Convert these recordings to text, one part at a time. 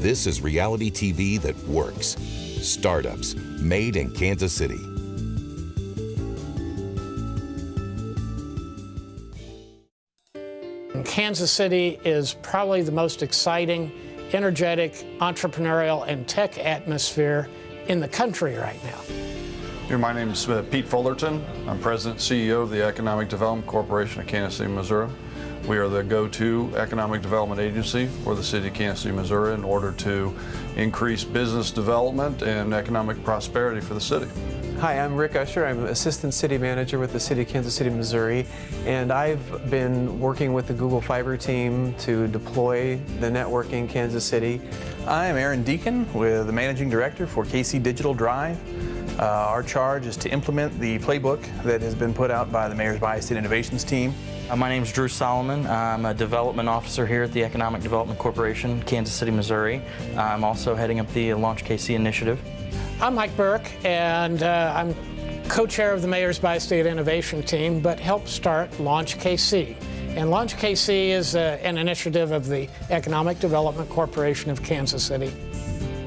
This is reality TV that works. Startups, made in Kansas City. Kansas City is probably the most exciting, energetic, entrepreneurial, and tech atmosphere in the country right now. My name is Pete Fullerton. I'm President and CEO of the Economic Development Corporation of Kansas City, Missouri. We are the go-to economic development agency for the city of Kansas City, Missouri in order to increase business development and economic prosperity for the city. Hi, I'm Rick Usher. I'm Assistant City Manager with the City of Kansas City, Missouri, and I've been working with the Google Fiber team to deploy the network in Kansas City. I'm Aaron Deacon, with the Managing Director for KC Digital Drive. Our charge is to implement the playbook that has been put out by the Mayor's Bi-State Innovations team. My name is Drew Solomon. I'm a development officer here at the Economic Development Corporation, Kansas City, Missouri. I'm also heading up the Launch KC initiative. I'm Mike Burke, and I'm co-chair of the Mayor's Bi-State Innovation team, but helped start Launch KC. And Launch KC is an initiative of the Economic Development Corporation of Kansas City.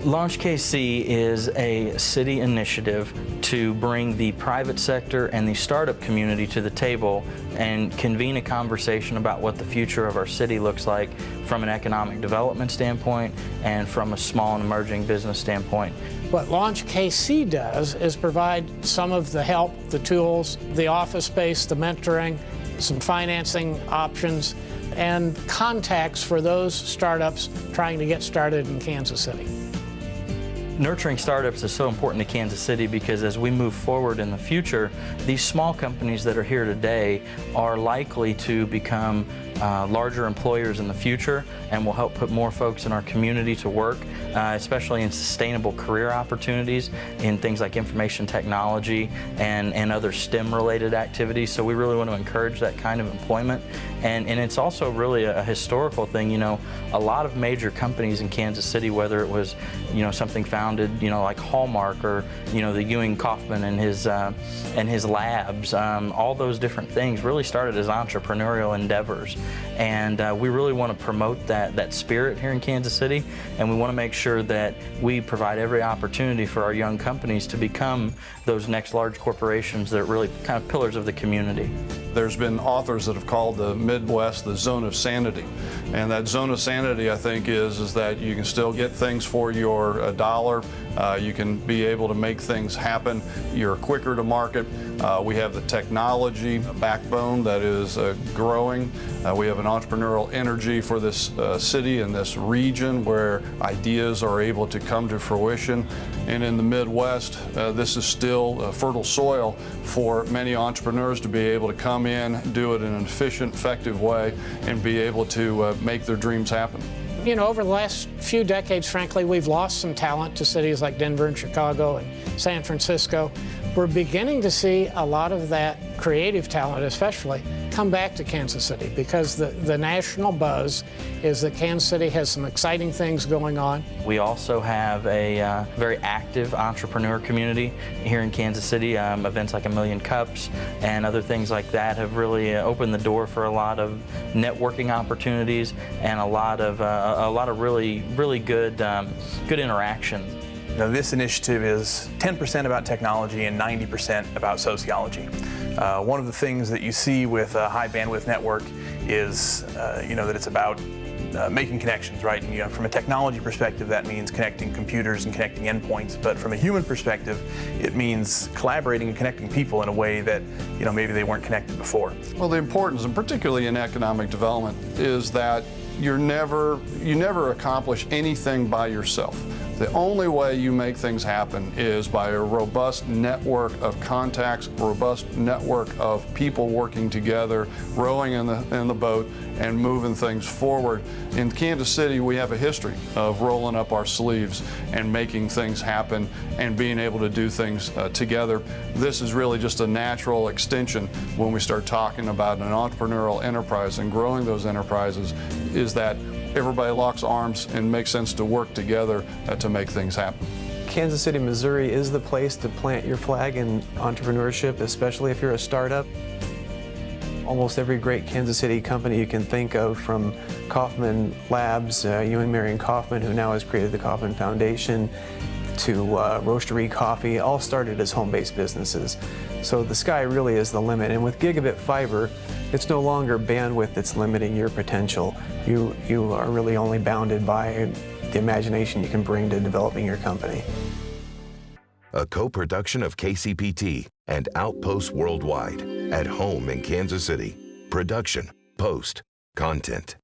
Launch KC is a city initiative to bring the private sector and the startup community to the table and convene a conversation about what the future of our city looks like from an economic development standpoint and from a small and emerging business standpoint. What Launch KC does is provide some of the help, the tools, the office space, the mentoring, some financing options, and contacts for those startups trying to get started in Kansas City. Nurturing startups is so important to Kansas City because as we move forward in the future, these small companies that are here today are likely to become larger employers in the future and will help put more folks in our community to work, especially in sustainable career opportunities in things like information technology and other STEM-related activities. So we really want to encourage that kind of employment. And it's also really a historical thing. You know, a lot of major companies in Kansas City, whether it was, you know, something founded, you know, like Hallmark or, you know, the Ewing Kauffman and his labs, all those different things really started as entrepreneurial endeavors. And we really want to promote that spirit here in Kansas City, and we want to make sure that we provide every opportunity for our young companies to become those next large corporations that are really kind of pillars of the community. There's been authors that have called the Midwest the zone of sanity. And that zone of sanity, I think, is that you can still get things for your dollar. You can be able to make things happen. You're quicker to market. We have the technology backbone that is growing. We have an entrepreneurial energy for this city and this region where ideas are able to come to fruition. And in the Midwest, this is still fertile soil for many entrepreneurs to be able to come in, do it in an efficient, effective way, and be able to make their dreams happen. You know, over the last few decades, frankly, we've lost some talent to cities like Denver and Chicago and San Francisco. We're beginning to see a lot of that creative talent, especially, come back to Kansas City because the national buzz is that Kansas City has some exciting things going on. We also have a very active entrepreneur community here in Kansas City. Events like A Million Cups and other things like that have really opened the door for a lot of networking opportunities and a lot of really good interactions. Now, this initiative is 10% about technology and 90% about sociology. One of the things that you see with a high bandwidth network is, that it's about making connections, right? And, you know, from a technology perspective, that means connecting computers and connecting endpoints. But from a human perspective, it means collaborating and connecting people in a way that, you know, maybe they weren't connected before. Well, the importance, and particularly in economic development, is that you never accomplish anything by yourself. The only way you make things happen is by a robust network of contacts, robust network of people working together, rowing in the boat and moving things forward. In Kansas City, we have a history of rolling up our sleeves and making things happen and being able to do things together. This is really just a natural extension when we start talking about an entrepreneurial enterprise and growing those enterprises, is that everybody locks arms and makes sense to work together to make things happen. Kansas City, Missouri is the place to plant your flag in entrepreneurship, especially if you're a startup. Almost every great Kansas City company you can think of, from Kauffman Labs, Ewing Marion Kauffman, who now has created the Kauffman Foundation, to Roastery Coffee, all started as home-based businesses. So the sky really is the limit. And with gigabit fiber, it's no longer bandwidth that's limiting your potential. You are really only bounded by the imagination you can bring to developing your company. A co-production of KCPT and Outpost Worldwide, at home in Kansas City. Production, post, content.